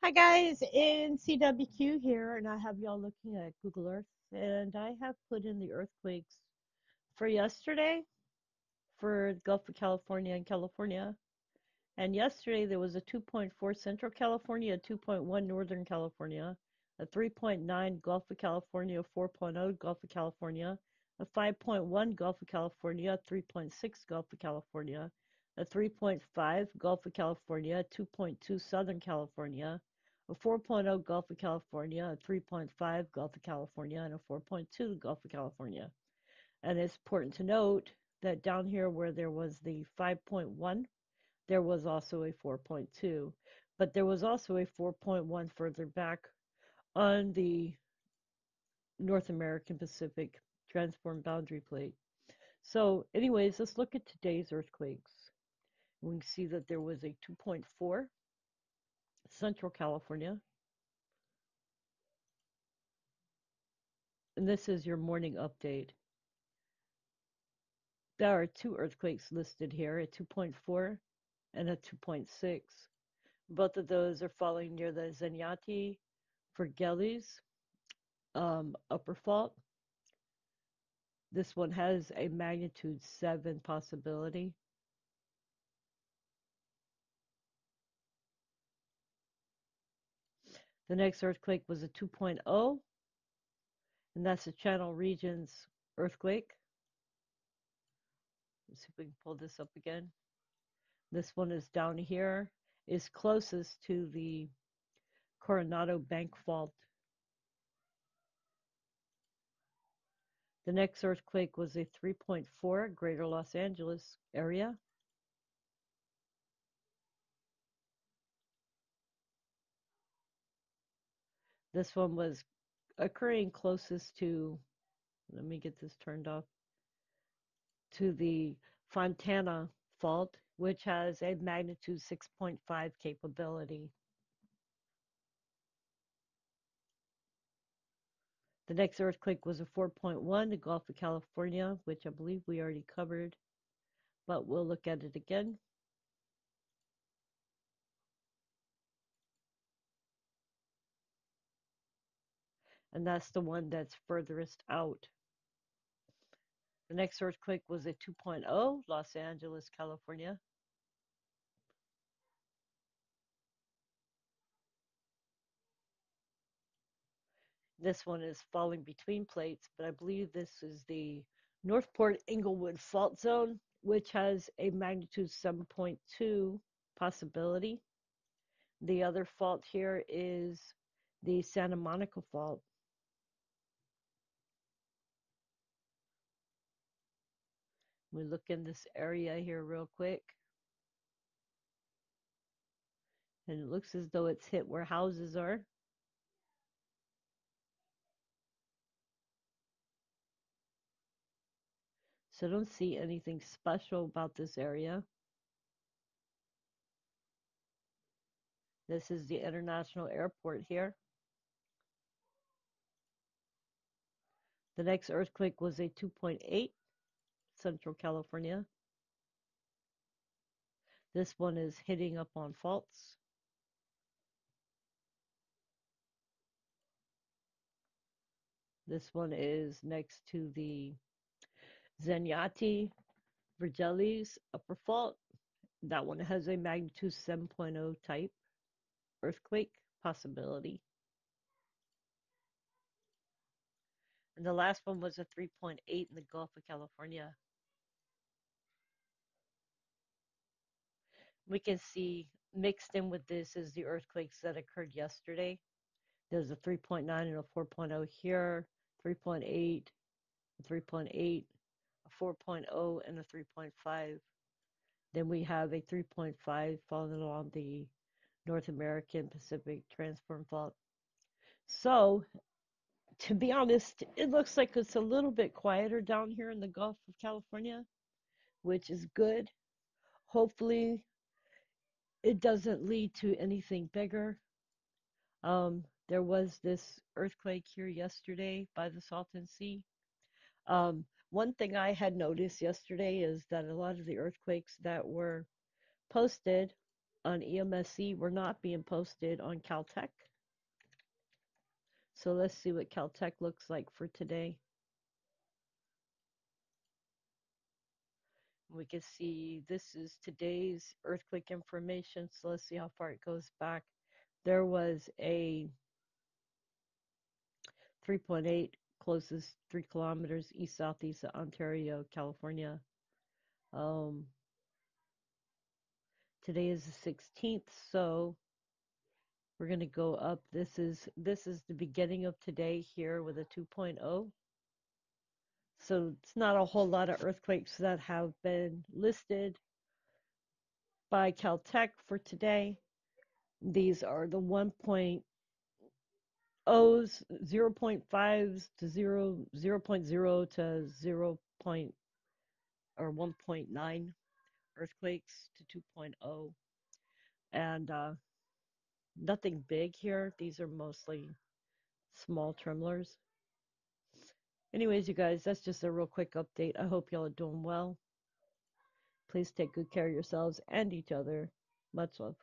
Hi guys, in CWQ here, and I have y'all looking at Google Earth, and I have put in the earthquakes for yesterday for the Gulf of California and California. And yesterday there was a 2.4 Central California, a 2.1 Northern California, a 3.9 Gulf of California, a 4.0 Gulf of California, a 5.1 Gulf of California, a 3.6 Gulf of California, a 3.5 Gulf of California, a 2.2 Southern California, a 4.0 Gulf of California, a 3.5 Gulf of California, and a 4.2 Gulf of California. And it's important to note that down here where there was the 5.1, there was also a 4.2, but there was also a 4.1 further back on the North American Pacific transform boundary plate. So, anyways, let's look at today's earthquakes. We can see that there was a 2.4 Central California, and this is your morning update. There are two earthquakes listed here, a 2.4 and a 2.6. Both of those are falling near the Zanyati Vergeles upper fault. This one has a magnitude 7 possibility. The next earthquake was a 2.0, and that's the Channel Region's earthquake. Let's see if we can pull this up again. This one is down here, is closest to the Coronado Bank Fault. The next earthquake was a 3.4, Greater Los Angeles area. This one was occurring closest to, let me get this turned off, to the Fontana Fault, which has a magnitude 6.5 capability. The next earthquake was a 4.1, the Gulf of California, which I believe we already covered, but we'll look at it again. And that's the one that's furthest out. The next earthquake was a 2.0, Los Angeles, California. This one is falling between plates, but I believe this is the Northport Inglewood Fault Zone, which has a magnitude 7.2 possibility. The other fault here is the Santa Monica Fault. We look in this area here real quick, and it looks as though it's hit where houses are. So I don't see anything special about this area. This is the international airport here. The next earthquake was a 2.8, Central California. This one is hitting up on faults. This one is next to the Zanyati Vergeles upper fault. That one has a magnitude 7.0 type earthquake possibility. And the last one was a 3.8 in the Gulf of California. We can see mixed in with this is the earthquakes that occurred yesterday. There's a 3.9 and a 4.0 here, 3.8, a 3.8, a 4.0, and a 3.5. Then we have a 3.5 falling along the North American Pacific Transform Fault. So, to be honest, it looks like it's a little bit quieter down here in the Gulf of California, which is good. Hopefully, it doesn't lead to anything bigger. There was this earthquake here yesterday by the Salton Sea. One thing I had noticed yesterday is that a lot of the earthquakes that were posted on EMSC were not being posted on Caltech. So let's see what Caltech looks like for today. We can see this is today's earthquake information. So let's see how far it goes back. There was a 3.8 closest 3 kilometers east southeast of Ontario, California. Um, Today is the 16th, so we're gonna go up. This is the beginning of today here with a 2.0. So it's not a whole lot of earthquakes that have been listed by Caltech for today. These are the 1.0s, 0.5s to 0.0 to 0. Or 1.9 earthquakes to 2.0, and nothing big here. These are mostly small tremblers. Anyways, you guys, that's just a real quick update. I hope y'all are doing well. Please take good care of yourselves and each other. Much love.